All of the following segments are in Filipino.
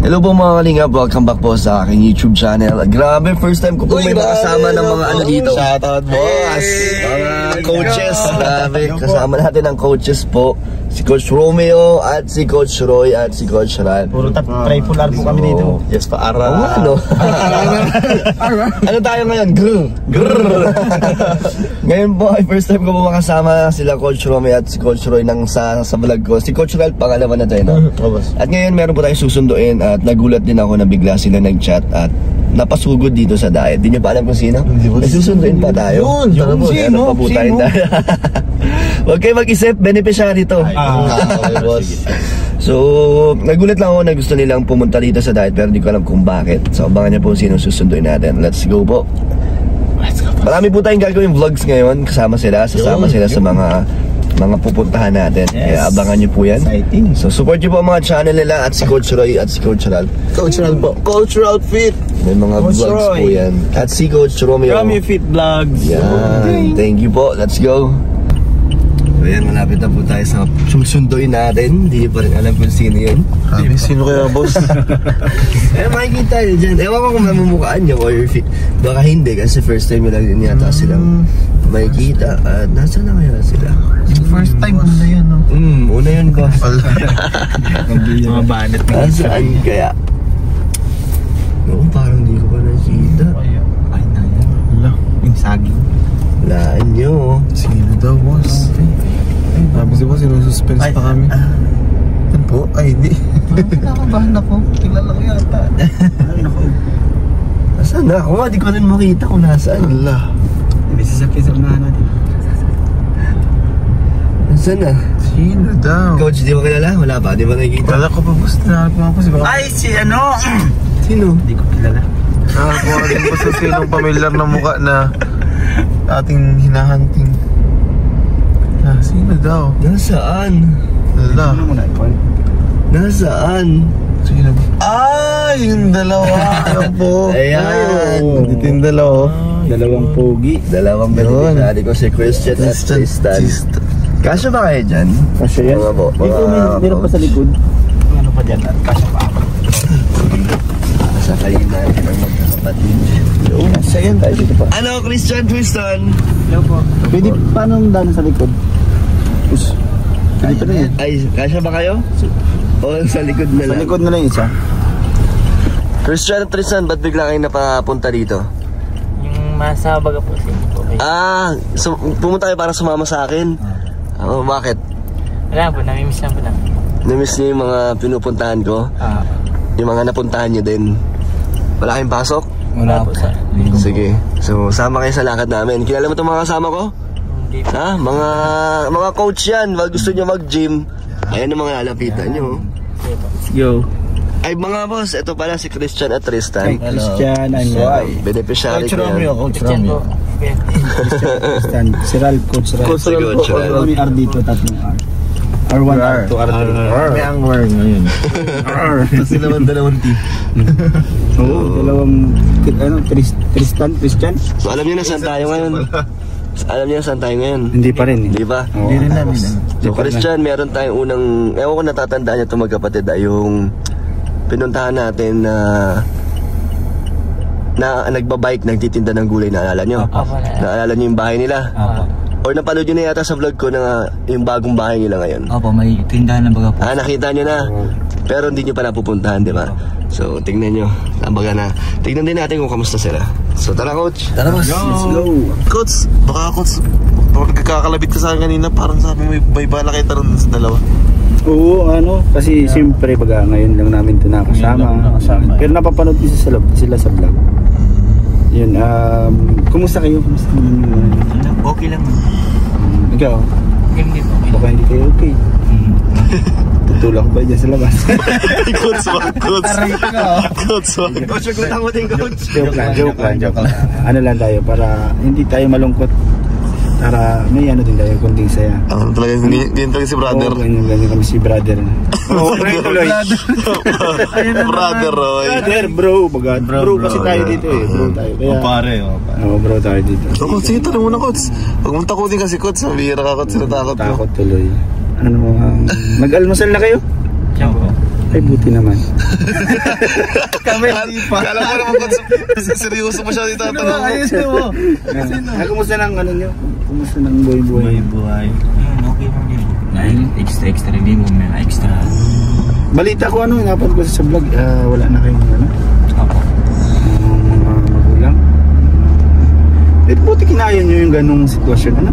Hello po mga kalingap, welcome back po sa aking YouTube channel. Grabe, first time ko po may makasama ng mga ano dito. Shoutout boss! Mga coaches, grabe. Kasama natin ang coaches po. Si Coach Romeo at si Coach Roy at si Coach Ran. Puro tripolar po kami dito. Yes, paara. Ano? Ano tayo ngayon? Grrr. Ngayon po ay first time ko po makasama sila Coach Romeo at si Coach Roy nang sa vlog ko. Si Coach Ran, pangalawa na tayo, no? At ngayon meron po tayong susunduin at nagulat din ako na bigla sila nag-chat at napasugod dito sa diet. Di nyo pa alam kung sino? May susunduin pa tayo. Yung sino? Huwag kayo mag-isip, beneficiary to. Okay, boss. So, nagulat lang ako na gusto nilang pumunta dito sa diet pero hindi ko alam kung bakit. So, abangan niyo po sino susunduin natin. Let's go po. Marami po tayong gagawin vlogs ngayon. Kasama sila, sasama sila sa mga pupuntahan natin. Kaya abangan niyo po yan. Exciting. So, support niyo po ang mga channel nila at si Coach Roy at si Coach Ral. Coach Ral po. Cultural Fit. May mga Coach vlogs Roy. po yan. At si Coach Romeo. Romeo Fit Vlogs. Yan. Thank you po. Let's go. Ayan, malapit na po tayo sa susunduin natin. Hindi pa rin alam kung sino yun. Sabi, sino kaya boss? Makikita nyo dyan. Ewan ko kung mamumukhaan nyo or baka hindi kasi first time nyo lang din yata silang makikita. At nasa na kaya sila? First time una yun, no? Una yun, boss. Mga banat na. Nasaan kaya? Oo, parang di ko pa nakikita. Ay, na yan. Wala, yung saging. Walaan nyo. Sino daw, boss? Sabi si boss, sinususpense pa kami. Yan po? Ay, di. Kinakabahan ako. Kilala ko yata. Nasaan na? Ako nga, di ko rin makita kung nasaan. Wala. May sasakyan sa unahan natin. Nasaan na? Sino daw? Coach, di mo kilala? Wala pa, di ba nakikita? Kilala ko pa, boss. Tinanap mo ako si baka. Ay, si ano? Sino? Hindi ko kilala. Nakakuha rin po sa sinong pamilyar na mukha na ating hinahunting. Sino daw? Nasaan? Wala. Nasaan? Sino ba? Yung dalawa. Ayan po. Ayan. Dito yung dalawa. Dalawang pogi. Dalawang beneficiary ko, si Christian at Tristan. Kasya ba kayo dyan? Kasya yan. Mga po. Meron pa sa likod. Ano pa dyan? At kasya pa ako. Kasya kayo natin ang magkakapatid. Kasya yan. Tayo dito pa. Ano, Christian, Tristan? Hello po. Pwede paano daan sa likod? Dito na yan. Ay, kasya ba kayo? O sa likod na lang? Sa likod na lang isa. Christian at Tristan, ba't bigla kayo napapunta dito? Yung masabaga po siya. So, pumunta kayo para sumama sa akin? Oo, bakit? Wala po, namimiss lang po lang. Namiss niyo yung mga pinupuntahan ko? Yung mga napuntahan niyo din? Wala kayong pasok? Wala po sir. Sige, so sama kayo sa lakad namin. Kilala mo itong mga kasama ko? Hindi po. Ha? Mga coach yan. Wag gusto nyo mag-gym. Ayan ang mga lalapitan nyo. Yo. Ay mga boss, ito pala si Christian at Tristan. Christian and Roy. Beneficiary ko yan. Coach Christian po. Christian. Si Ralph, Coach Ralph. Coach Ralph. Kami R dito, tatlong R. R1, R2, R3. May ang war ngayon. Tapos naman dalawang team. Oo, dalawang Christian. So alam niyo na saan tayo ngayon? Alam niyo na saan tayo ngayon? Hindi pa rin. Di ba? Hindi rin namin. So Christian, meron tayong unang, ewan ko natatandaan niya itong magkapatid, yung pinuntahan natin na nagbabike, nagtitinda ng gulay, naalala nyo? Naalala nyo yung bahay nila? Or napanood nyo na yata sa vlog ko na yung bagong bahay nila ngayon? Opo, may tindahan ng baga po. Nakita nyo na. Pero hindi nyo pa napupuntahan, di ba? So, tingnan nyo. Nabaga na. Tingnan din natin kung kamusta sila. So, tara coach. Tara boss. Let's go. Coach, baka coach, nagkakalabit ka sa akin kanina, parang sabi mo, may bala kayo tanong sa dalawa. Oo, kasi siyempre baga ngayon lang namin ito nakasama. Pero napapanood din sila sa vlog. Yun, kumusta kayo? Okay lang. Ikaw? Hindi po. Baka hindi kayo okay. Tutulak ba dyan sa labas? Coach, coach. Coach, Coach, magutang mo din coach. Joke lang. Ano lang tayo, para hindi tayo malungkot. Para may ano din tayo, kunting saya. Talaga, ganyan talaga si brother. Oo, ganyan kami si brother. Oo, tuloy. Brother, Roy. Brother, bro. Bro kasi tayo dito eh. Bro tayo. Kaya, pare. Oo, bro tayo dito. So, coach, sige, tanong mo na, coach. Huwag mong takutin kasi, coach. Mabihira ka, coach. Sinatakot mo. Takot tuloy. Ano mo, nag-almusal na kayo? Siya po. Ay, buti naman. Kami hindi pa. Kala mo naman seryoso mo siya dito tatanong mo. Ayos mo. Kumusta ng ano nyo? Kumusta ng buhay-buhay? Buhay. Ayun, okay lang yun. Dahil extra hindi mo may extra. Balita ko ano, napad ko sa vlog, wala na kayong ano? Opo. Mga magulang. Eh, buti kinaya nyo yung ganong sitwasyon, ano?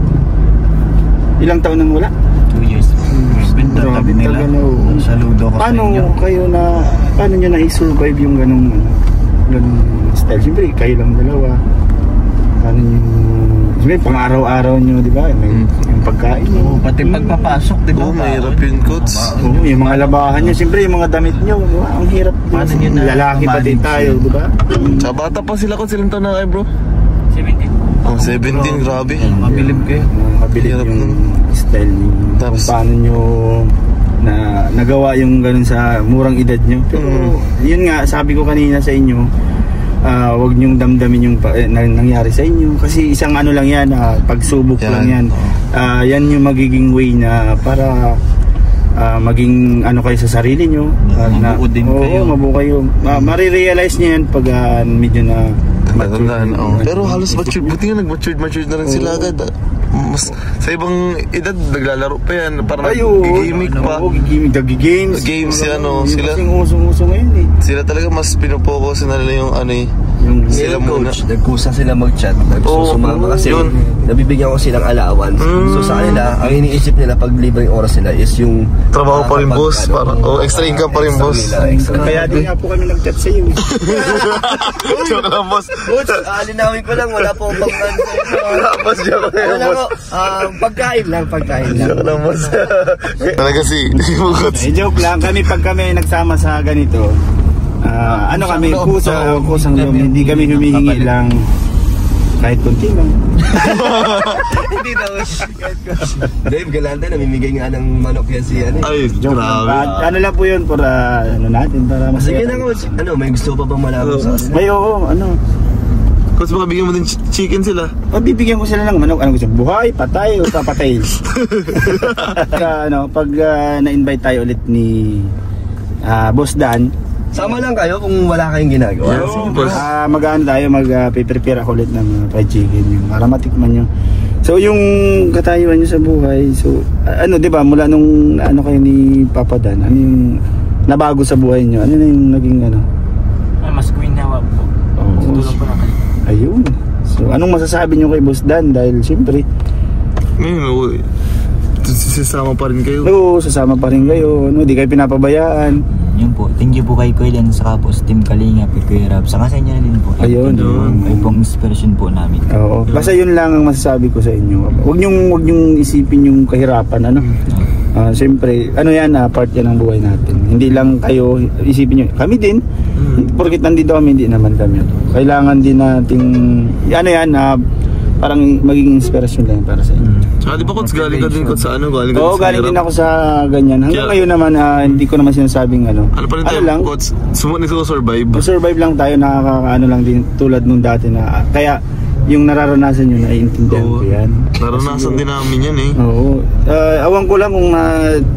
Ilang taon nang wala? 2 years. Grabe nila. Saludo ko sa inyo. Paano nyo na-survive yung ganong style? Siyempre, kayo lang dalawa. Paano nyo, siyempre, pang-araw-araw nyo, di ba? May yung pagkain nyo. Pati pagpapasok, di ba? Mahirap yun, coach. Yung mga labahan nyo, siyempre, yung mga damit nyo, di ba? Ang hirap. Paano nyo na lalaki pati manage tayo, yun? di ba? Sa bata pa sila, coach. Silang taon na kayo, bro? 17. Oh, 17, grabe. Mabilib kayo. Mabilib Hirap yung nun. style nyo. Tapos, Paano nyo nagawa yung ganun sa murang edad nyo. Pero yun nga, sabi ko kanina sa inyo, wag nyong damdamin yung nangyari sa inyo. Kasi isang ano lang yan, pagsubok Yan. lang yan. Yan yung magiging way na para maging ano kayo sa sarili nyo. Mabuo din kayo. Mabuo kayo. Marirealize nyo yan pag medyo na tandaan. Oh. Pero halos matured. Buti nga nag-matured na rin sila agad. Mas, sa ibang edad, naglalaro pa yan. Parang gigimik pa. Oo, gigimik. Games yan, ano, sila. Kasing usong-uso ngayon eh. Sila talaga mas pinupokus na nila yung ano eh. Yung Sila muna. Coach, nagkusa sila mag-chat, nagsusumama kasi yun. nabibigyan ko silang allowance. So sa kanila, ang iniisip nila pag libreng oras nila is yung Trabaho pa rin, boss. Parang, extra income pa rin, boss. Kaya din nga po kami nag-chat sa iyo. Joke lang, boss. Coach, linawin ko lang, wala po bang Boss, joke lang, wala boss. ko, pagkain lang. Joke lang, boss. Talaga si, Joke lang, pag kami nagsama sa ganito, ano kami, kusang loob, hindi kami humihingi lang kahit konti lang. Hindi daw. Dave Galante, namimigay nga ng manok yan si ano. Ay, Joke lang. grabe. Ano lang po yun para ano natin, para Sige masaya. na coach, ano, may gusto pa bang malaman sa akin? May ano, Coach, baka bigyan mo din chicken sila. bibigyan ko sila ng manok, ano gusto, buhay, patay, o papatay. Pag na-invite tayo ulit ni Boss Dan, Sama lang kayo kung wala kayong ginagawa. mag-ano tayo, mag-prepare ako ulit ng fried chicken yung para matikman nyo. So yung katayuan nyo sa buhay, so ano 'di ba mula nung ano kayo ni Papa Dan, ano yung nabago sa buhay nyo? Ano na yung naging ano? Mas guminawa po. Tutulong po na kayo. Ayun. So anong masasabi nyo kay Boss Dan dahil siyempre Ngayon, sasama pa rin kayo. no, sasama pa rin kayo, no, di kayo pinapabayaan. Yun po. Thank you po kay Kuya Dan sa kapos Team Kalinga, Kuya Rab. Saka sa inyo na din po. Ayun. Kayo pong inspiration po namin. Oo. Basta yun lang ang masasabi ko sa inyo. Huwag nyong isipin yung kahirapan, ano. Siyempre, ano yan, part yan ng buhay natin. Hindi lang kayo isipin nyo. Kami din, porkit nandito kami, hindi naman kami. Kailangan din nating, ano yan, parang maging inspirasyon lang para sa inyo. Di ba, Coach, galing ka din, Coach, sa ano? Galing ka Oo, din sa galing hirap? din ako sa ganyan. Hanggang Kaya- ngayon naman, hindi ko naman sinasabing ano. Ano pa rin tayo, lang, Coach? Nagsusurvive. survive lang tayo, nakakaano lang din tulad nung dati na, kaya yung nararanasan nyo, naiintindihan ko yan. Naranasan din namin yan eh. Oo. Awan ko lang kung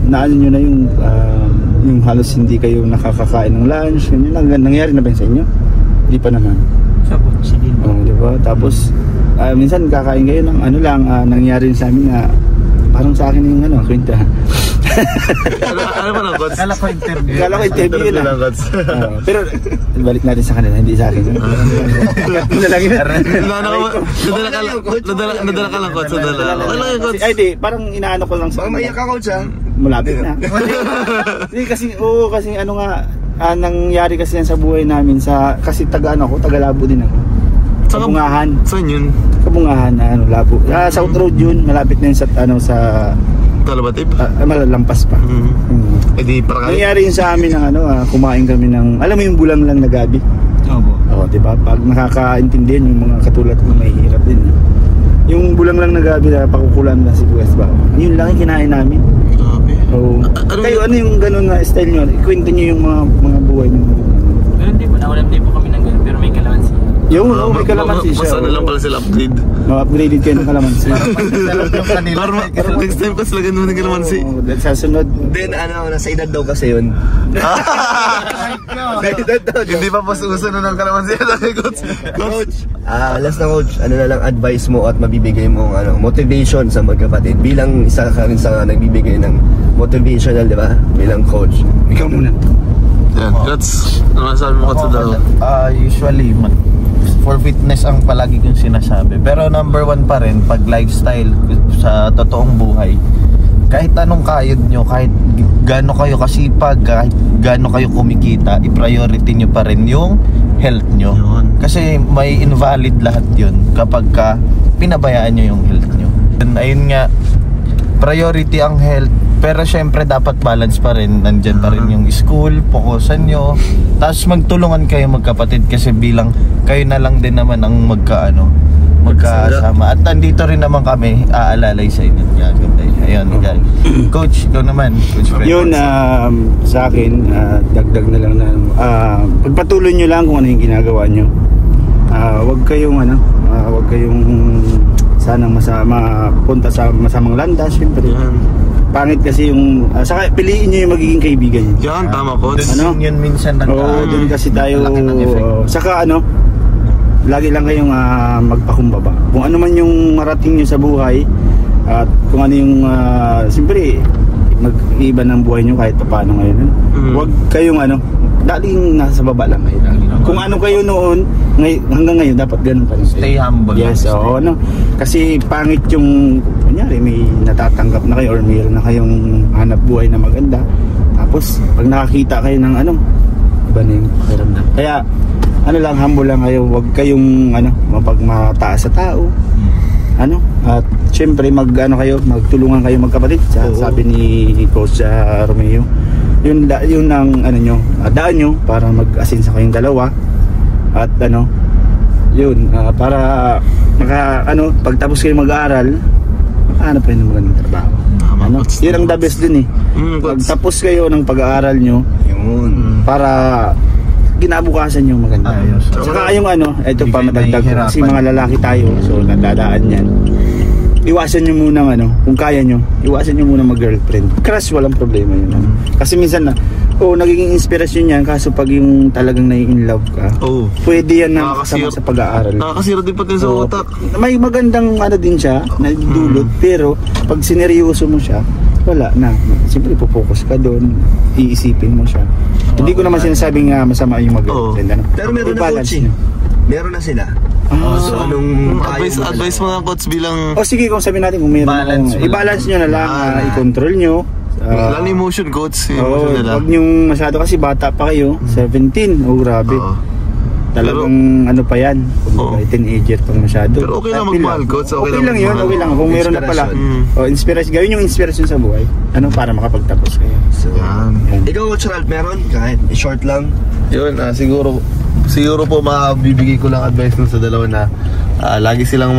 naano nyo na yung halos hindi kayo nakakakain ng lunch. Yun lang, nangyari na ba yun sa inyo? Hindi pa naman. Siya po. Siya din po. Oo, di ba? Tapos, minsan kakain kayo ng ano lang, nangyari sa amin na parang sa akin yung ano, kwenta. Ano ba na, Coach? Kala ko interview. Kala ko interview yun lang, Coach. pero, balik natin sa kanila, hindi sa akin. Yun na lang yun. Nadala ka lang, Coach. Nadala. Okay lang yun, Coach. Ay, di, parang inaano ko lang sa Baka maiyak ka coach ha? malapit na. Hindi kasi kasi ano nga nangyari kasi yan sa buhay namin kasi taga Labo din ako. Kabungahan. Saan yun? Kabungahan na Labo. South Road yun, malapit na yun sa Talabatib? malalampas pa. Eh di, para kayo. Nangyari yun sa amin ng kumain kami ng, alam mo yung bulang lang na gabi? Opo. Oo, di ba? Pag nakakaintindihan yung mga katulad ko may hirap din. Yung bulang lang na gabi na pakukulan na si Buwes ba? Yun lang yung kinain namin. Grabe. Oo. Kayo, ano yung ganun na style nyo? Ikwento nyo yung mga buhay nyo. Pero hindi po. Nawalan din po kami ng ganun. Pero may kalamansi. Yung may kalamansi siya. Mas ano lang pala sila upgrade. Upgraded kayo ng kalamansi. Next time kasi lagyan mo ng kalamansi. Sa sunod. Then nasa edad daw kasi yun. Hindi pa uso na ng kalamansi. Coach, last na coach, ano na lang advice mo at mabibigay mo motivation sa magkapatid bilang isa ka rin sa nagbibigay ng motivational, di ba? Bilang coach. Ikaw muna. Yan, Coach. Ano masasabi mo Coach daw? Usually for fitness ang palagi kong sinasabi. Pero number 1 pa rin pag lifestyle sa totoong buhay. Kahit anong kayod nyo, kahit gaano kayo kasipag, kahit gaano kayo kumikita, i-priority nyo pa rin yung health nyo. Kasi may invalid lahat yun kapag pinabayaan nyo yung health nyo. Ayun nga, priority ang health. Pero syempre dapat balance pa rin. Nandyan pa rin yung school, fokusan nyo. Tapos magtulungan kayo magkapatid kasi bilang kayo na lang din naman ang magkasama. At nandito rin naman kami aalalay sa inyo. Ayun, guys. Coach, ikaw naman. Coach Fred. Yun, sa akin, dagdag na lang na pagpatuloy nyo lang kung ano yung ginagawa nyo. Huwag kayong sanang punta sa masamang landas. Siyempre pangit kasi yung saka piliin nyo yung magiging kaibigan nyo. Yan, tama Coach. Yun minsan doon kasi tayo saka lagi lang kayong magpakumbaba. Kung ano man yung marating nyo sa buhay at kung ano yung siyempre mag-iba ng buhay nyo kahit paano ngayon. Huwag kayong dating nasa baba lang kayo. Kung ano kayo noon, hanggang ngayon dapat ganun pa rin. Stay humble. Yes, kasi pangit yung kunyari may natatanggap na kayo or mayroon na kayong hanap buhay na maganda. Tapos pag nakakita kayo ng iba na yung pakiramdam. Kaya humble lang kayo. Huwag kayong mapagmataas sa tao. At syempre magtulungan kayo magkapatid. Sabi ni Coach Romeo. Yun ang daan nyo para mag-asensa kayong dalawa. At para pagtapos kayo mag-aaral, hanap kayo ng magandang trabaho. Yun ang the best din pagtapos kayo ng pag-aaral nyo, para kinabukasan yung maganda. Saka yung ito pa madagdag kasi mga lalaki tayo, so nadadaan yan. Iwasan nyo muna kung kaya nyo, iwasan nyo muna mag-girlfriend. Crush, walang problema yun. Kasi minsan nagiging inspirasyon yan, kaso pag yung talagang nai-in love ka, pwede yan na kasama sa pag-aaral. Nakakasira din pati sa utak. May magandang din siya, nadudulot, pero pag sineryoso mo siya, wala na. Siyempre ipopokus ka doon, iisipin mo siya. Hindi ko naman sinasabing masama yung mag-girlfriend. Pero meron na coach meron na sila. So anong advice mga Coach bilang sige, kung sabihin natin kung meron i-balance nyo na lang, i-control nyo. Lalo emotion Coach. Huwag nyong masyado kasi bata pa kayo, 17. Grabe. Talagang pa yan, teenager pang masyado. Pero okay lang magmahal Coach. Okay lang yun, okay lang. Kung meron na pala inspiration, gawin yung inspiration sa buhay para makapagtapos kayo. So ikaw Coach Ralph, meron? Kahit short lang. Yun, siguro po mabibigay ko lang advice sa dalawa na lagi silang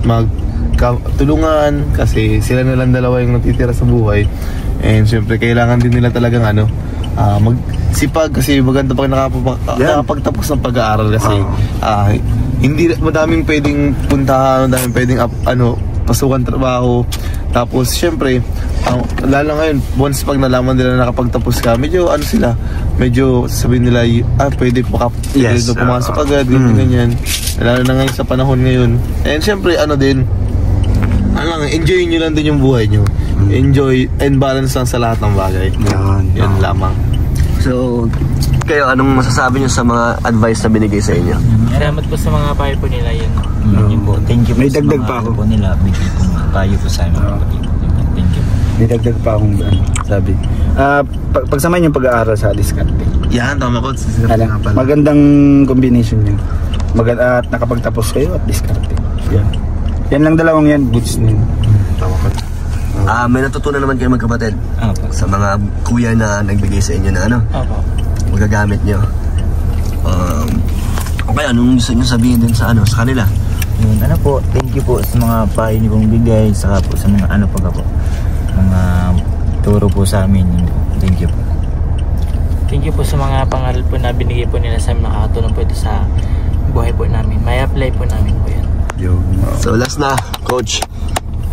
magtulungan kasi sila na lang dalawa yung natitira sa buhay. And syempre kailangan din nila talagang magsipag kasi maganda pag nakapagtapos ng pag-aaral kasi hindi madaming pwedeng puntahan, madaming pwedeng pasukan trabaho. Tapos syempre lalo ngayon once pag nalaman nila na nakapagtapos ka, medyo medyo sabihin nila pwede pumasok agad ganyan. Lalo na ngayon sa panahon ngayon. And syempre enjoy nyo lang din yung buhay nyo. Enjoy and balance lang sa lahat ng bagay. Yan lamang. So kayo, anong masasabi nyo sa mga advice na binigay sa inyo? Salamat po sa mga payo po nila yun. Thank you po. May dagdag pa ako po nila. Bigay po mga payo po sa mga kapatid. Thank you. May dagdag pa akong sabi. Pagsamahin yung pag-aaral sa diskarte. Yan, tama ko. Magandang combination nyo. At nakapagtapos kayo at diskarte. Yan lang dalawang yan. Goods na yun. Tama ko. May natutunan naman kayo magkapatid sa mga kuya na nagbigay sa inyo na magagamit nyo. Okay, anong gusto nyo sabihin din sa kanila? Yun, thank you po sa mga payo niyo pong bigay, saka po sa mga mga turo po sa amin. Thank you po. Thank you po sa mga pangaral po na binigay po nila sa amin. Nakakatulong po ito sa buhay po namin. May apply po namin po yan. So last na, Coach.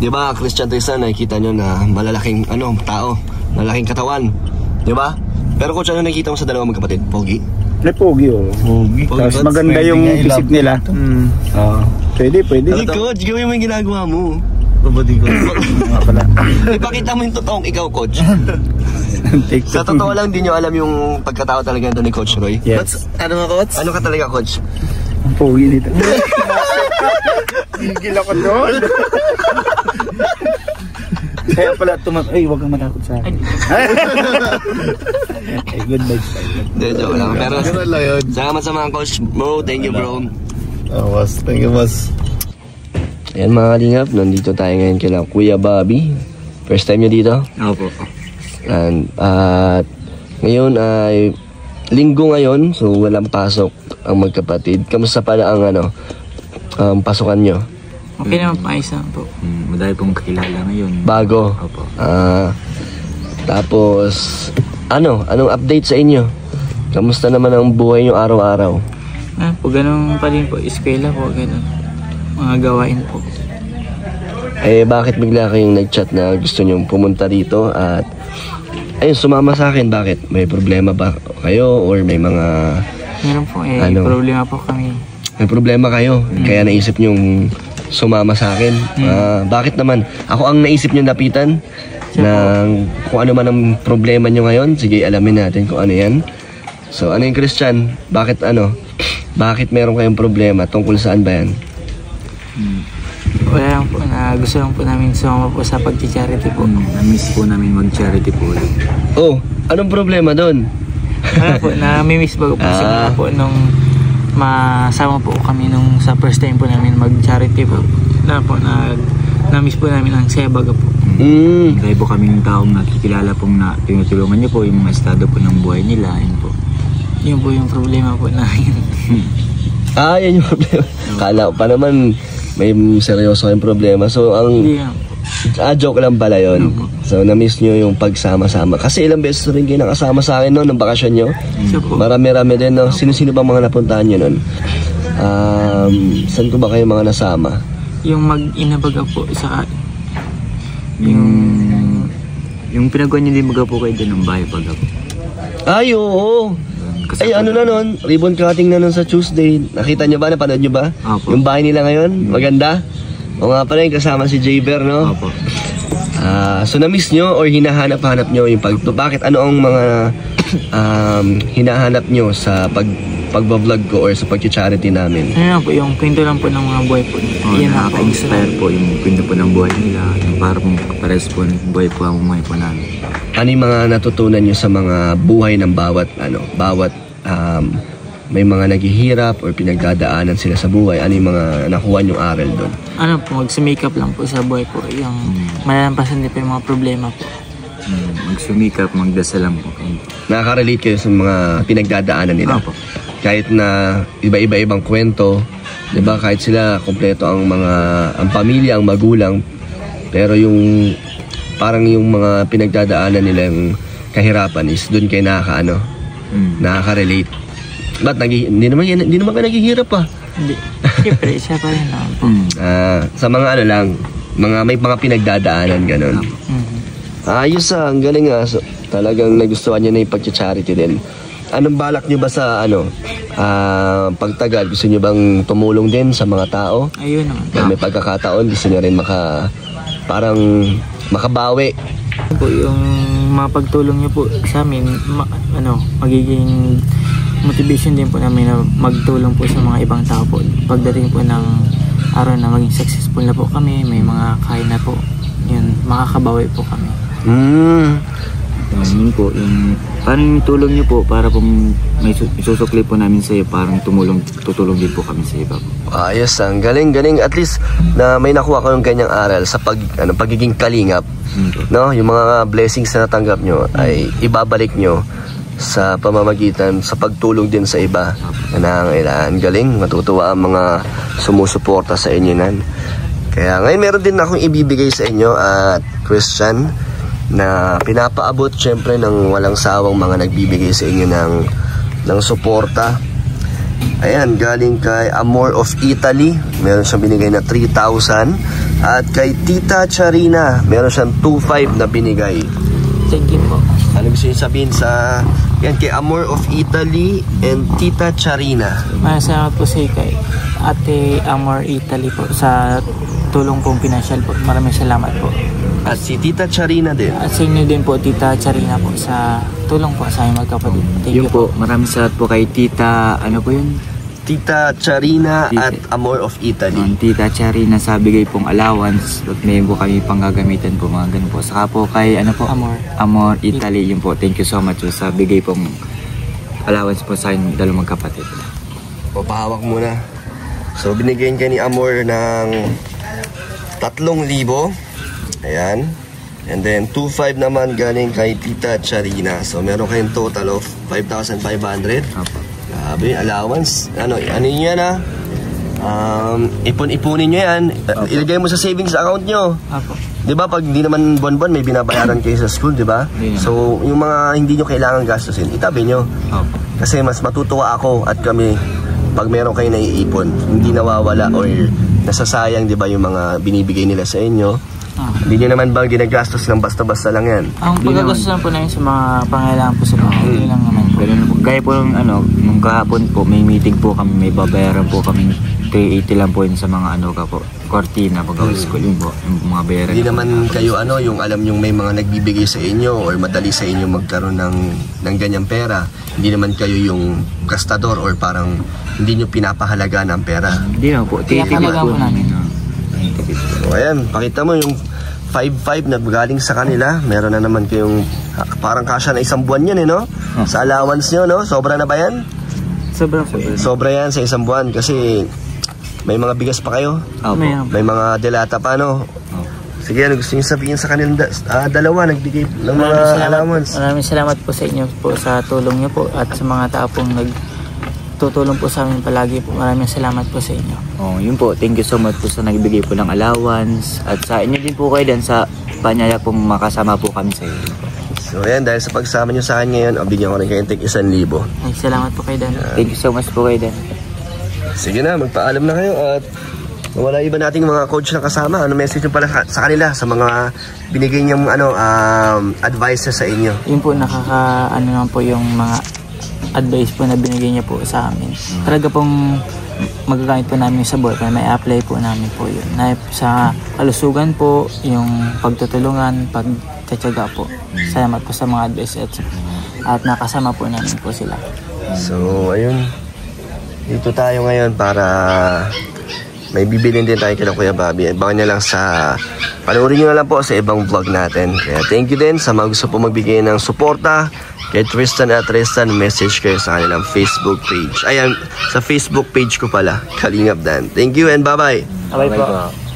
Di ba, Christian Tristan, nakikita nyo na malalaking tao, malalaking katawan. Di ba? Pero Coach, ano nakikita mo sa dalawang magkapatid? Pogi? Pogi, oh. Pogi. Tapos maganda yung physique nila. Pwede. Hey, Coach, gawin mo yung ginagawa mo. Ipakita mo yung totoong ikaw, Coach. Sa totoo lang, di nyo alam yung pagkatao talaga nito ni Coach Roy. Yes. Ano nga, Coach? Ano ka talaga, Coach? Ang pogi nito. Sigil ako doon. Kaya pala ay, huwag kang matakot sa akin. Good vibes tayo. Hindi, joke lang. Pero salamat sa mga Coach bro. Thank you, bro. Boss. Thank you, boss. Ayan mga kalingap, nandito tayo ngayon kila Kuya Bobby. First time nyo dito? Opo. At ngayon ay linggo ngayon, so walang pasok ang magkapatid. Kamusta pala ang pasukan nyo? Okay naman pa, isa po. Madami pong kakilala ngayon. Bago? Opo. Tapos, anong update sa inyo? Kamusta naman ang buhay nyo araw-araw? Po, ganun pa din po. Eskwela po, ganun. Mga gawain po. Bakit bigla kayong nag-chat na gusto nyong pumunta dito at sumama sa akin? Bakit? May problema ba kayo or may mga... Meron po problema po kami. May problema kayo, kaya naisip nyong sumama sa akin. Bakit naman? Ako ang naisip nyong lapitan ng kung ano man ang problema nyo ngayon. Sige, alamin natin kung ano yan. So, ano yung Christian? Bakit meron kayong problema? Tungkol saan ba yan? Wala lang po, gusto lang po namin sumama po sa pag-charity po. Na-miss po namin mag-charity po. Anong problema doon? Wala po, na-miss po simula po nung masama po kami nung sa first time po namin mag-charity po. Wala po, na-miss po namin ang Sebaga po. Dahil po kaming taong nakikilala pong na tinutulungan niyo po yung mga estado po ng buhay nila. Yun po yung problema po namin. Yan yung problema. Kala ko pa naman may seryoso kayong problema. So, joke lang pala yun. So, na-miss nyo yung pagsama-sama. Kasi ilang beses rin kayo nakasama sa akin noon, ng bakasyon nyo. Marami-rami din, no? Sino-sino ba mga napuntahan nyo noon? Saan ko ba kayo mga nasama? Yung mag-inabaga po sa... Yung pinagawa niyo din baga po kayo din ng bahay baga po. Ay, oo. Na nun, ribbon cutting na nun sa Tuesday. Nakita nyo ba? Napanood nyo ba? Opo. Yung bahay nila ngayon, maganda. O nga pala yung kasama si Jayber, no? Opo. So na-miss nyo or hinahanap-hanap nyo yung bakit ano ang mga hinahanap nyo sa pag-vlog ko or sa pag-charity namin? Po, yung kwento lang po ng mga buhay po. Nakaka-inspire po yung kwento po ng buhay nila. Yung parang pares po ng buhay po ang buhay po namin. Ano yung mga natutunan nyo sa mga buhay ng bawat may mga naghihirap or pinagdadaanan sila sa buhay? Ano yung mga nakuha nyong aral doon? Magsumikap lang po sa buhay po. Yung malalampasan din po yung mga problema po. Magsumikap, magdasal lang po. Nakaka-relate kayo sa mga pinagdadaanan nila? Opo. Kahit na iba-ibang kwento, di ba? Kahit sila kompleto ang pamilya, ang magulang, pero yung parang yung mga pinagdadaanan nila yung kahirapan is doon kayo nakaka-relate. Ba't hindi naman kayo naghihirap pa? Hindi. Siyempre, siya pa rin naman po. Sa mga may mga pinagdadaanan, ganun. Ayos ang galing nga. So, talagang nagustuhan niyo na yung pag-charity din. Anong balak niyo ba sa pagtagal? Gusto niyo bang tumulong din sa mga tao? Ayun naman. May pagkakataon, gusto niyo rin parang makabawi. Po, yung mga pagtulong niyo po sa amin, magiging motivation din po namin na magtulong po sa mga ibang tao po. Pagdating po ng araw na maging successful na po kami, may mga kain na po, yun, makakabawi po kami. Yun po, parang yung tulong niyo po para po may isusukli po namin sa iyo, parang tutulong din po kami sa iba po. Ayos, ang galing. At least na may nakuha ko yung ganyang aral sa pagiging kalingap. No? Yung mga blessings na natanggap nyo ay ibabalik nyo sa pamamagitan sa pagtulong din sa iba na nangangailangan. Galing, matutuwa ang mga sumusuporta sa inyo nan. Kaya ngayon meron din akong ibibigay sa inyo at Christian na pinapaabot syempre ng walang sawang mga nagbibigay sa inyo ng suporta. Ayan, galing kay Amor of Italy, meron siyang binigay na 3,000. At kay Tita Charina, meron siyang 2,500 na binigay. Thank you po. Ano gusto niyo sabihin sa... Yan, kay Amor of Italy and Tita Charina. Maraming salamat po sa kay Ate Amor Italy po sa tulong pong pinansyal po. Maraming salamat po. At si Tita Charina din. At sa inyo din po, Tita Charina po, sa tulong po sa aming magkapatid. Thank you po. Maraming salamat po kay Tita, ano po yun? Tita Charina at Amor of Italy. Tita Charina sa bigay pong allowance at may po kami pang gagamitan po, mga ganun po. Saka po kay ano po, Amor Italy, yun po. Thank you so much po sa bigay pong allowance po sa akin dalawang magkapatid. O, pahawak muna. So, binigyan ka ni Amor ng 3,000. Ayan. And then, 2,500 naman galing kay Tita Charina. So, meron kayong total of 5,500. Grabe, allowance. Ano yun yan ipon-ipunin nyo yan. Ilagay mo sa savings account nyo. Di ba pag hindi naman buwan-buwan may binabayaran kayo sa school, di ba? So, yung mga hindi nyo kailangan gastusin, itabi nyo. Kasi mas matutuwa ako at kami pag meron kayo naiipon, hindi nawawala or nasasayang, di ba, yung mga binibigay nila sa inyo. Hindi nyo naman bang ginagastos ng basta-basta lang yan? Ang pagkagastos lang po namin sa mga pangailangan po sa mga hindi lang naman po. Gaya po ng nung kahapon po, may meeting po kami, may babayaran po kami 380 lang po yun sa mga cortina pag school yun po, yung mga bayaran. Hindi naman kayo yung alam yung may mga nagbibigay sa inyo or madali sa inyo magkaroon ng ganyang pera. Hindi naman kayo yung gastador or parang hindi nyo pinapahalaga ng pera. Hindi naman po, pinapahalaga po namin. So ayan, pakita mo yung 5,500 na galing sa kanila. Meron na naman kayong parang kasya na isang buwan yan no? Sa allowance nyo, no? Sobra na ba yan? Sobra po. Sobra yan sa isang buwan kasi may mga bigas pa kayo. May mga delata pa, no? Sige, ano gusto nyo sabihin sa kanilang dalawa nagbigay ng mga allowance? Maraming salamat po sa inyo po sa tulong nyo po at sa mga tao pong tutulong po sa amin palagi po. Maraming salamat po sa inyo. Yun po, thank you so much po sa nagbigay po ng allowance at sa inyo din po kayo din sa panyaya pong makasama po kami sa inyo. So ayan, dahil sa pagsama nyo sa akin ngayon, bigyan ko rin kayo tig 1,000. Ay, salamat po kayo Dan. Thank you so much po kayo Dan. Sige na, magpaalam na kayo at wala iba nating mga coach na kasama. Ano message nyo pala sa kanila sa mga binigay niyong advice sa inyo? Yun po, naman po yung mga advice po na binigay niya po sa amin. Talaga pong magagamit po namin sa buhay, may apply po namin po yun. Sa kalusugan po, yung pagtutulungan, pagtsatsaga po. Salamat po sa mga advice at nakasama po namin po sila. So, ayun. Dito tayo ngayon para may bibilin din tayo kay Kuya Bobby. Abangan nyo lang panoorin nyo na lang po sa ibang vlog natin. Kaya thank you din sa mga gusto po magbigay ng suporta kay Tristan at Tristan. Message kayo sa kanilang Facebook page. Ayan, sa Facebook page ko pala, Kalingap Dan. Thank you and bye-bye. Bye-bye po.